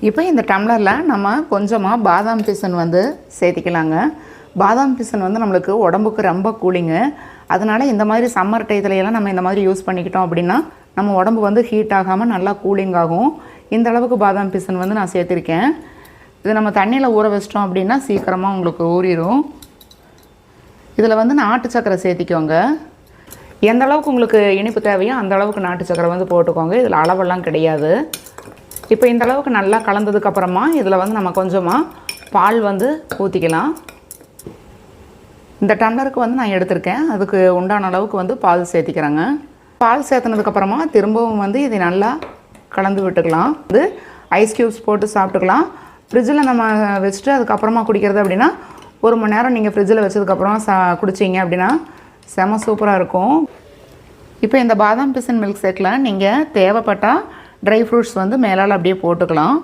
இப்போ இந்த டம்ளரில் நம்ம கொஞ்சமாக பாதாம் பிசின் வந்து சேர்த்திக்கலாங்க. பாதாம் பிசின் வந்து நம்மளுக்கு உடம்புக்கு ரொம்ப கூலிங்கு. அதனால் இந்த மாதிரி சம்மர் டயத்துலையெல்லாம் நம்ம இந்த மாதிரி யூஸ் பண்ணிக்கிட்டோம் அப்படின்னா நம்ம உடம்பு வந்து ஹீட் ஆகாமல் நல்லா கூலிங் ஆகும். இந்த அளவுக்கு பாதாம் பிசின் வந்து நான் சேர்த்துருக்கேன். இது நம்ம தண்ணியில் ஊற வச்சிட்டோம் அப்படின்னா சீக்கிரமாக உங்களுக்கு ஊறிடும். இதில் வந்து நாட்டு சக்கரை சேர்த்திக்கோங்க. எந்த அளவுக்கு உங்களுக்கு இனிப்பு தேவையோ அந்த அளவுக்கு நாட்டு சக்கரை வந்து போட்டுக்கோங்க. இதில் அளவெல்லாம் கிடையாது. இப்போ இந்த அளவுக்கு நல்லா கலந்ததுக்கப்புறமா இதில் வந்து நம்ம கொஞ்சமாக பால் வந்து ஊற்றிக்கலாம். இந்த டம்ளருக்கு வந்து நான் எடுத்திருக்கேன். அதுக்கு உண்டான அளவுக்கு வந்து பால் சேர்த்திக்கிறேங்க. பால் சேர்த்துனதுக்கப்புறமா திரும்பவும் வந்து இதை நல்லா கலந்து விட்டுக்கலாம். வந்து ஐஸ் க்யூப்ஸ் போட்டு சாப்பிட்டுக்கலாம். ஃப்ரிட்ஜில் நம்ம வச்சுட்டு அதுக்கப்புறமா குடிக்கிறது அப்படின்னா 1 மணி நேரம் நீங்கள் ஃப்ரிட்ஜில் வச்சதுக்கப்புறம் குடிச்சிங்க அப்படின்னா செம சூப்பராக இருக்கும். இப்போ இந்த பாதாம் பிசின் மில்க் ஷேக்கில் நீங்கள் தேவைப்பட்டால் ட்ரை ஃப்ரூட்ஸ் வந்து மேலால் அப்படியே போட்டுக்கலாம்.